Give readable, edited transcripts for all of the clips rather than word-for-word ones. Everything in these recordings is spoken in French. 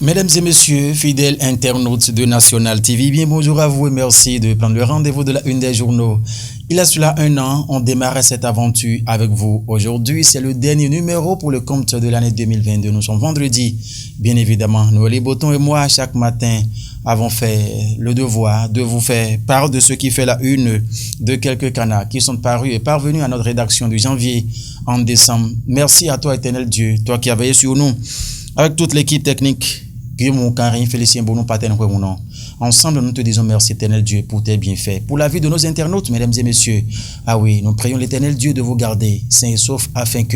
Mesdames et messieurs, fidèles internautes de National TV, bien bonjour à vous et merci de prendre le rendez-vous de la une des journaux. Il y a cela un an, on démarre cette aventure avec vous. Aujourd'hui, c'est le dernier numéro pour le compte de l'année 2022. Nous sommes vendredi, bien évidemment. Noël Boton et moi, chaque matin, avons fait le devoir de vous faire part de ce qui fait la une de quelques canards qui sont parus et parvenus à notre rédaction de janvier en décembre. Merci à toi, éternel Dieu, toi qui as veillé sur nous, avec toute l'équipe technique. Guillaume Karim, Félicien Bono, Paten, ensemble, nous te disons merci, éternel Dieu, pour tes bienfaits. Pour la vie de nos internautes, mesdames et messieurs. Ah oui, nous prions l'éternel Dieu de vous garder sains et saufs afin que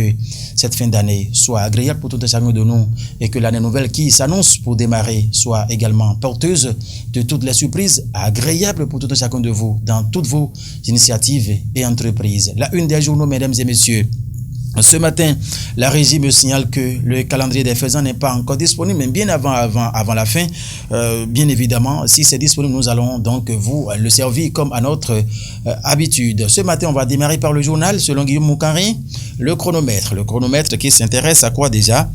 cette fin d'année soit agréable pour tout un chacun de nous et que l'année nouvelle qui s'annonce pour démarrer soit également porteuse de toutes les surprises agréables pour tout un chacun de vous dans toutes vos initiatives et entreprises. La une des journaux, mesdames et messieurs. Ce matin, la régie me signale que le calendrier des faisans n'est pas encore disponible, mais bien avant la fin, bien évidemment, si c'est disponible, nous allons donc vous le servir comme à notre habitude. Ce matin, on va démarrer par le journal, selon Guillaume Moukari, le chronomètre. Le chronomètre qui s'intéresse à quoi déjà ?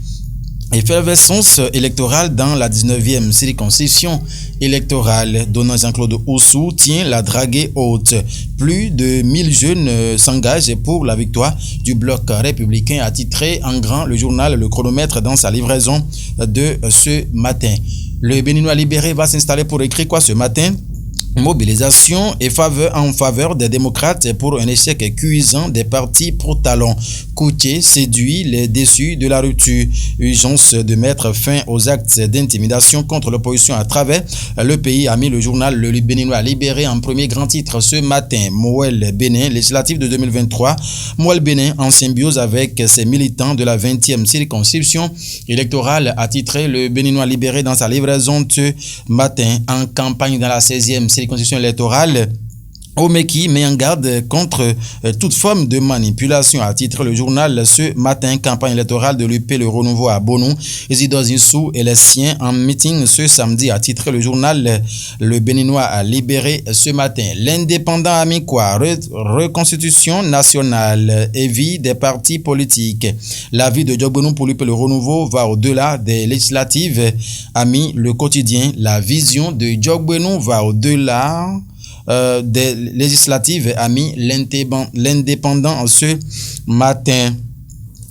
Effervescence électorale dans la 19e circonscription électorale. Donnant Jean-Claude Oussou tient la draguée haute. Plus de 1000 jeunes s'engagent pour la victoire du bloc républicain, a titré en grand le journal Le Chronomètre dans sa livraison de ce matin. Le Béninois libéré va s'installer pour écrire quoi ce matin ? Mobilisation et en faveur des démocrates pour un échec cuisant des partis pro-talons. Coutier séduit les déçus de la rupture. Urgence de mettre fin aux actes d'intimidation contre l'opposition à travers le pays, a mis le journal Le Béninois libéré en premier grand titre ce matin. Moël Bénin, législatif de 2023. Moël Bénin en symbiose avec ses militants de la 20e circonscription électorale, a titré Le Béninois libéré dans sa livraison ce matin. En campagne dans la 16e circonscription électorale, Omeki met en garde contre toute forme de manipulation, a titré le journal ce matin. Campagne électorale de l'UP Le Renouveau à Bonou. Isidore Zinsou et les siens en meeting ce samedi, a titré le journal Le Béninois a libéré ce matin. L'indépendant a mis quoi ? Reconstitution nationale et vie des partis politiques. La vie de Djogbenou pour l'UP Le Renouveau va au-delà des législatives, a mis le quotidien. La vision de Djogbenou va au-delà des législatives, a mis l'indépendant ce matin.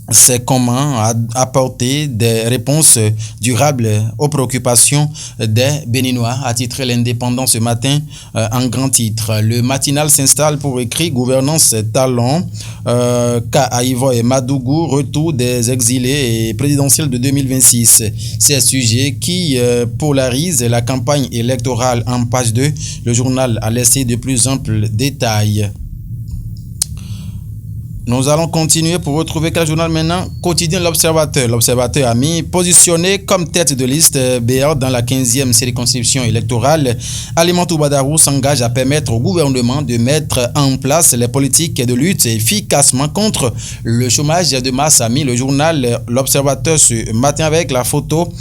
C'est comment apporter des réponses durables aux préoccupations des Béninois, a titré l'indépendant ce matin en grand titre. Le matinal s'installe pour écrire gouvernance talon, Kaïvo et Madougou, retour des exilés et présidentielle de 2026. C'est un sujet qui polarise la campagne électorale. En page 2, le journal a laissé de plus amples détails. Nous allons continuer pour retrouver quel journal maintenant ? Quotidien L'Observateur. L'Observateur a mis positionné comme tête de liste BR dans la 15e circonscription électorale. Alimantou Badarou s'engage à permettre au gouvernement de mettre en place les politiques de lutte efficacement contre le chômage de masse, a mis le journal L'Observateur ce matin avec la photo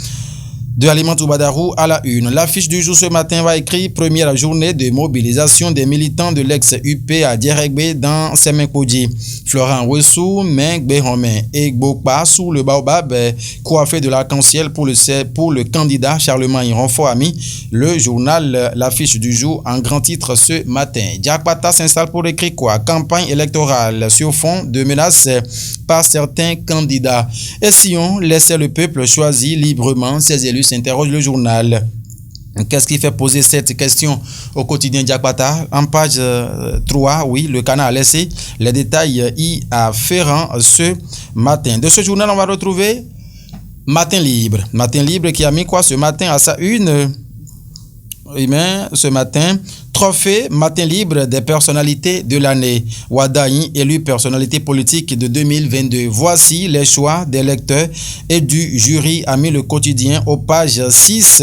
de Alimantou Badarou à la une. L'affiche du jour ce matin va écrire première journée de mobilisation des militants de l'ex-UP à Dieregbe dans Semenkoudi. Florent Wessou, Mengbe Romain et Gbokpa sous le baobab coiffé de l'arc-en-ciel pour le candidat Charlemagne Renfort, a mis le journal l'affiche du jour en grand titre ce matin. Diakpata s'installe pour écrire quoi ? Campagne électorale sur fond de menaces par certains candidats. Et si on laissait le peuple choisir librement ses élus, s'interroge le journal. Qu'est-ce qui fait poser cette question au quotidien Diakpata ? En page 3, oui, le canard a laissé les détails y afférents ce matin. De ce journal, on va retrouver Matin Libre. Matin Libre qui a mis quoi ce matin à sa une ? Oui, mais ce matin, trophée Matin Libre des personnalités de l'année. Wadaï, élu personnalité politique de 2022. Voici les choix des lecteurs et du jury, a mis le quotidien aux pages 6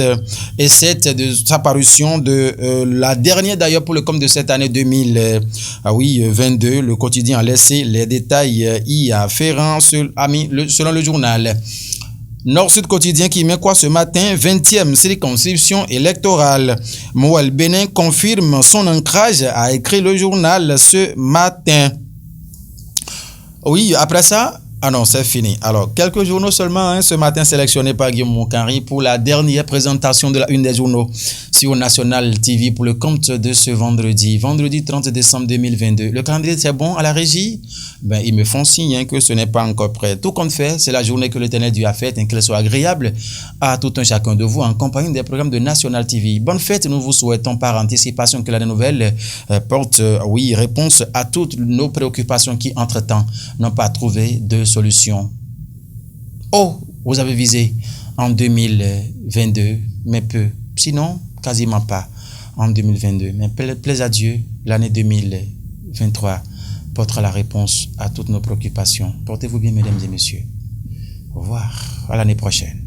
et 7 de sa parution de la dernière d'ailleurs pour le compte de cette année 2022. Le quotidien a laissé les détails y afférents selon le journal. Nord-Sud quotidien qui met quoi ce matin? 20e circonscription électorale. Moël Bénin confirme son ancrage, a écrit le journal ce matin. Oui, après ça, Ah non, c'est fini. Alors, quelques journaux seulement, hein, ce matin sélectionnés par Guillaume Moukari pour la dernière présentation de la une des journaux sur National TV pour le compte de ce vendredi 30 décembre 2022. Le calendrier, c'est bon à la régie? Ben, ils me font signe hein, que ce n'est pas encore prêt. Tout compte fait, c'est la journée que l'Éternel Dieu a faite et qu'elle soit agréable à tout un chacun de vous en compagnie des programmes de National TV. Bonne fête, nous vous souhaitons par anticipation que la nouvelle porte, réponse à toutes nos préoccupations qui, entre-temps, n'ont pas trouvé de solution. Oh, vous avez visé en 2022, mais peu. Sinon, quasiment pas en 2022. Mais plaise à Dieu, l'année 2023 portera la réponse à toutes nos préoccupations. Portez-vous bien, mesdames et messieurs. Au revoir. À l'année prochaine.